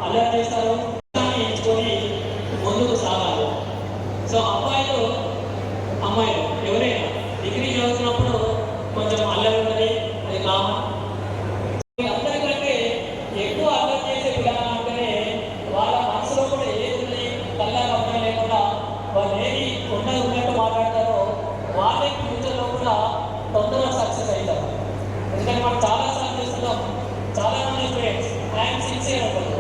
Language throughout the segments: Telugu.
అల్లరి చేస్తారు, ఎంచుకొని ముందుకు సాగాలి. సో అబ్బాయిలు అమ్మాయిలు ఎవరైనా డిగ్రీ చదువుతున్నప్పుడు కొంచెం అల్లరి ఉంటుంది, అది కామన్. అందరికంటే ఎక్కువ అల్లరి చేసే విధానం అంటేనే వాళ్ళ మనసులో కూడా ఏది ఉంది, కల్లా కప్పడం లేకుండా వాళ్ళు ఏది ఉన్నట్టు మాట్లాడతారో వాళ్ళకి ఫ్యూచర్లో కూడా తొందరగా సక్సెస్ అవుతారు. ఎందుకంటే మనం చాలాసార్లు చూస్తున్నాం, చాలా మంది స్టూడెంట్స్ ఐఎమ్ సిన్సియర్ అనుకుంటారు,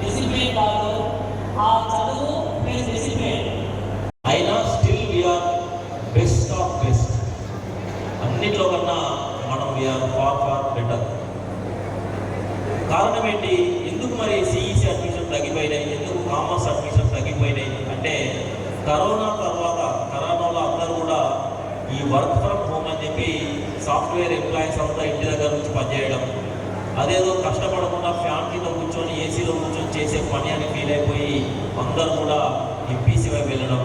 డిసిప్లిన్ కాదు, ఆ చదువు ప్లస్ డిసిప్లిన్ అయినా still we are best of best. అన్నిట్లో కన్నా మనం వీఆర్ ఫార్ ఫార్ బెటర్. కారణం ఏంటి? ఎందుకు మరి సిఈసి అడ్మిషన్ తగ్గిపోయినాయి, ఎందుకు కామర్స్ అడ్మిషన్ తగ్గిపోయినాయి అంటే కరోనా తర్వాత కరోనాలో అందరూ కూడా ఈ వర్క్ ఫ్రమ్ హోమ్ అని చెప్పి సాఫ్ట్వేర్ ఎంప్లాయీస్ అంతా ఇంటి దగ్గర నుంచి పనిచేయడం, అదేదో కష్టపడకుండా ఫ్యాన్ కింద కూర్చొని ఏసీలో కూర్చొని చేసే పని అని ఫీల్ అయిపోయి అందరూ కూడా ఎంపీసీ వైపు వెళ్ళడం,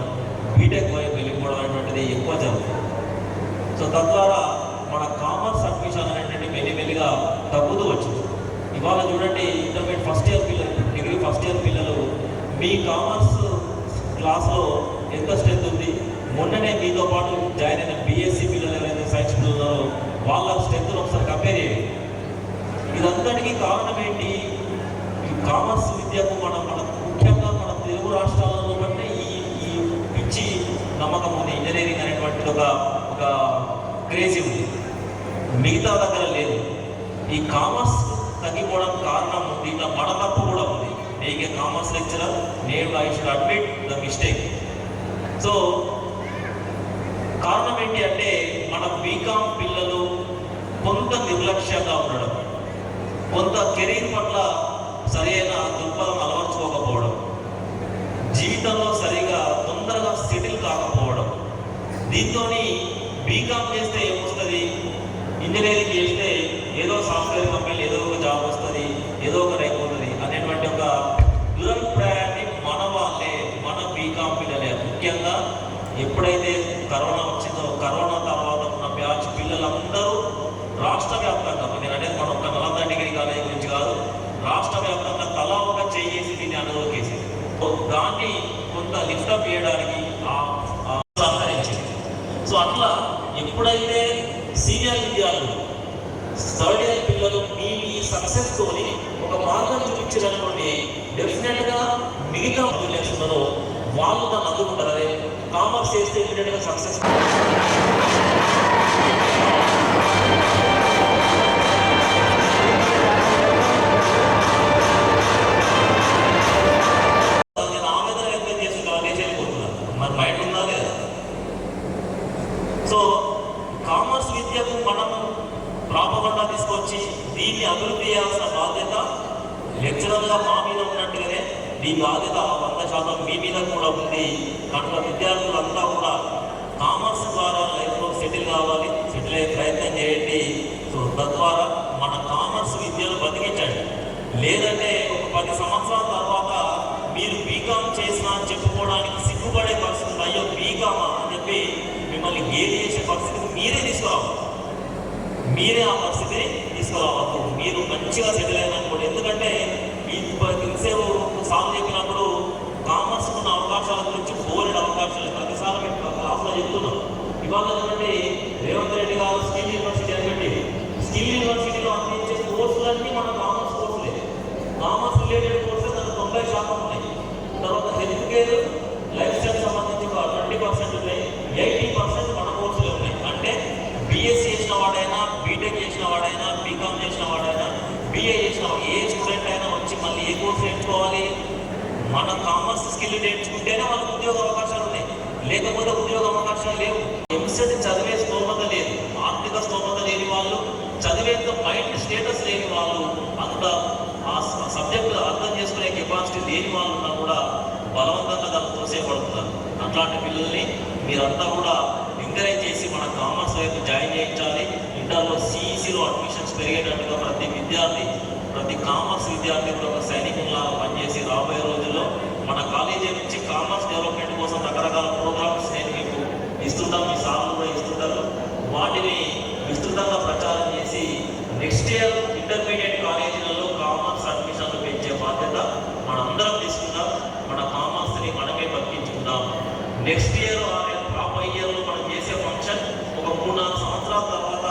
బీటెక్ వైపు వెళ్ళిపోవడం అనేటువంటిది ఎక్కువ జరుగుతుంది. సో తద్వారా మన కామర్స్ అడ్మిషన్ అనేటువంటి మెల్లిమెల్లిగా తగ్గుతూ వచ్చింది. ఇవాళ చూడండి, ఇంటర్మీడియట్ ఫస్ట్ ఇయర్ పిల్లలు, డిగ్రీ ఫస్ట్ ఇయర్ పిల్లలు మీ కామర్స్ క్లాస్లో ఎంత స్ట్రెంత్ ఉంది, మొన్ననే మీతో పాటు జాయిన్ అయిన బీఎస్సీ పిల్లలు ఎవరైతే సైన్స్ పిల్లలు ఉన్నారో వాళ్ళ స్ట్రెంత్ను ఒకసారి కంపేర్ చేయండి. ఇదంతటికీ కారణం ఏంటి? ఈ కామర్స్ విద్యకు మన ముఖ్యంగా మన తెలుగు రాష్ట్రాలలో బట్టి ఈ పిచ్చి నమ్మకం ఉంది, ఇంజనీరింగ్ అనేటువంటిది ఒక క్రేజీ ఉంది, మిగతా దగ్గర లేదు. ఈ కామర్స్ తగ్గిపోవడం కారణం దీంట్లో మన తప్పు కూడా ఉంది. నీకే కామర్స్ లెక్చరర్, నేను I should admit the mistake. So కారణం ఏంటి అంటే మన బీకామ్ పిల్లలు కొంత నిర్లక్ష్యంగా ఉండడం, కొంత కెరీర్ పట్ల సరైన దృక్పథం అలవర్చుకోకపోవడం, జీవితంలో సరిగా తొందరగా సెటిల్ కాకపోవడం. దీంతో బీకామ్ చేస్తే ఏమొస్తుంది, ఇంజనీరింగ్ చేస్తే ఏదో సాఫ్ట్వేర్ కంపెనీ ఏదో ఒక జాబ్ వస్తుంది, ఏదో ఒకటి అయిపోతుంది అనేటువంటి ఒక దురభిప్రాయాన్ని మన వాళ్ళే, మన బీకామ్ పిల్లలే. ముఖ్యంగా ఎప్పుడైతే కరోనా వచ్చిందో, కరోనా తర్వాత ఉన్న బ్యాచ్ పిల్లలందరూ రాష్ట్ర వ్యాప్తంగా, నేను అనేది మన ఒక నలంద డిగ్రీ కాలేజీ గురించి కాదు, రాష్ట్ర వ్యాప్తంగా తలా ఒక చేసి దీన్ని అనుభవించేసింది. దాన్ని కొంత లిఫ్టప్ చేయడానికి సహకరించింది. సో అట్లా ఎప్పుడైతే సీనియర్ విద్యార్థులు థర్డ్ ఇయర్ పిల్లలు మీ సక్సెస్తోని ఒక మార్గం చూపించారనుకోండి, డెఫినెట్గా మిగతా ఉన్నారో వాళ్ళు దాన్ని అందుకుంటారు. అదే కామర్స్ చేస్తే ఇమీడియట్గా సక్సెస్ ఆవేదన వ్యక్తం చేస్తున్నారు, చేయకపోతున్నారు, మరి బయట ఉన్నా లేదా? సో కామర్స్ విద్యకు మనం ప్రాపగండా తీసుకొచ్చి దీన్ని అభివృద్ధి చేయాల్సిన బాధ్యత లెక్చరర్గా మా మీద ఉన్నట్టుగానే మీ బాధ్యత 100% మీ మీద కూడా ఉంది. కనుక విద్యార్థులంతా కూడా కామర్స్ ద్వారా లైఫ్లో సెటిల్ కావాలి, సెటిల్ అయ్యే ప్రయత్నం చేయండి. సో తద్వారా మన కామర్స్ విద్యను బతికించండి. లేదంటే ఒక 10 సంవత్సరాల తర్వాత మీరు బీకామ్ చేసినా అని చెప్పుకోవడానికి సిగ్గుపడే పరిస్థితి, అయ్యో బీకామా అని చెప్పి మిమ్మల్ని గేలి చేసే పరిస్థితికి మీరే తీసుకురావాలి. మీరే ఆ పరిస్థితిని తీసుకురావద్దు. మీరు మంచిగా సెటిల్ అయినప్పుడు, ఎందుకంటే ఇంతసేపు సాల్వ్ చెప్పినప్పుడు కామర్స్ ఉన్న అవకాశాల గురించి బోలెడు అవకాశాలు ప్రతిసారి మేము క్లాస్లో చెప్తున్నాం. ఇవాళ చూడండి, రేవంత్ రెడ్డి గారు స్కిల్ యూనివర్సిటీ అని పెట్టి, స్కిల్ యూనివర్సిటీలో అందించే కోర్సులన్నీ మన కామర్స్ కోర్సులే. కామర్స్ రిలేటెడ్ కోర్సులు దానికి 90% ఉన్నాయి. తర్వాత హెల్త్ కేర్, లైఫ్ స్టైల్ సంబంధించి 20% ఉన్నాయి, 80% మన కోర్సులే ఉన్నాయి. అంటే బీఎస్సీ చేసిన వాడైనా, బీటెక్ చేసిన వాడైనా, బీకామ్ చేసిన వాడైనా, బీఏ చేసిన ఏ స్టూడెంట్ అయినా వచ్చి మళ్ళీ ఏ కోర్సు నేర్చుకోవాలి, మన కామర్స్ స్కిల్ నేర్చుకుంటేనే మనకు ఉద్యోగ అవకాశాలు ఉన్నాయి, లేకపోతే ఉద్యోగ అవకాశాలు లేవు. ఎంసెట్ చదివే స్తోమత లేదు, ఆర్థిక స్తోమత లేని వాళ్ళు, చదివేంత మైండ్ స్టేటస్ లేని వాళ్ళు, అంత ఆ సబ్జెక్టు అర్థం చేసుకునే కెపాసిటీ లేని వాళ్ళు ఉన్నా కూడా బలవంతంగా దాన్ని తోసేపడుతున్నారు. అట్లాంటి పిల్లల్ని మీరంతా కూడా ఎంకరేజ్ చేసి మన కామర్స్ వైపు జాయిన్ చేయించాలి. ఇంటర్లో సిఈసిలో అడ్మిషన్స్ పెరిగేటట్టుగా ప్రతి విద్యార్థి, ప్రతి కామర్స్ విద్యార్థి కూడా ఒక సైనికుల్లాగా పనిచేసి రాబోయే రోజుల్లో మన కాలేజీ నుంచి కామర్స్ డెవలప్మెంట్ కోసం రకరకాల ప్రోగ్రామ్స్ నేను మీకు ఇస్తుంటాం, మీ సార్లు కూడా ఇస్తుంటారు. వాటిని విస్తృతంగా ప్రచారం చేసి నెక్స్ట్ ఇయర్ ఇంటర్మీడియట్ కాలేజీలలో కామర్స్ అడ్మిషన్ నెక్స్ట్ ఇయర్ ఆ ఇయర్లో మనం చేసే ఫంక్షన్ ఒక 3-4 సంవత్సరాల తర్వాత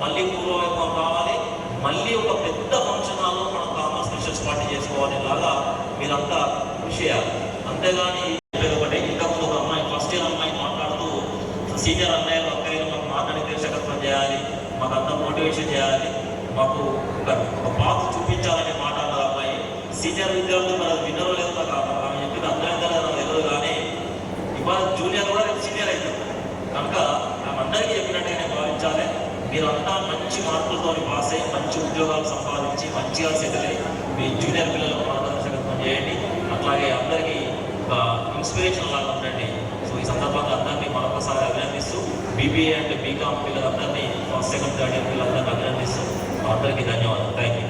మళ్ళీ పూర్వవైభవం కావాలి, మళ్ళీ ఒక పెద్ద ఫంక్షన్ హాల్లో మనం కామర్స్ ఫ్రెషర్స్ పార్టీ చేసుకోవాలి. ఇలాగా మీరంతా కృషి చేయాలి. అంతేగాని ఒకటి ఇంతకుముందు ఒక అమ్మాయి ఫస్ట్ ఇయర్ అమ్మాయి మాట్లాడుతూ సీనియర్ అన్నయ్యలు అక్కయ్యలు మాకు మాట్లాడి దర్శకత్వం చేయాలి, మాకు అంతా మోటివేషన్ చేయాలి, మాకు ఒక పాత చూపించాలనే మాట అన్నది అమ్మాయి. సీనియర్ విద్యార్థులు మరి విన్నరో లేదు నాకు ఆమె చెప్పింది అర్థమైందా నాకు తెలియదు, కానీ ఇవాళ జూనియర్ కూడా రేపు సీనియర్ అవుతుంది కనుక అందరికీ చెప్పినట్టుగానే భావించాలి. మీరంతా మంచి మార్కులతో పాస్ అయ్యి మంచి ఉద్యోగాలు సంపాదించి మంచిగా సెటిల్ అయ్యి మీ జూనియర్ పిల్లలకు మార్గదర్శకత్వం చేయండి. అట్లాగే అందరికీ ఒక ఇన్స్పిరేషన్ లాగా ఉండండి. సో ఈ సందర్భంగా అందరినీ మరొకసారి అభినందిస్తూ బీబీఏ అండ్ బీకామ్ పిల్లలందరినీ ఫస్ట్ సెకండ్ థర్డ్ ఇయర్ పిల్లలందరినీ అభినందిస్తూ అందరికీ ధన్యవాదాలు. Thank you.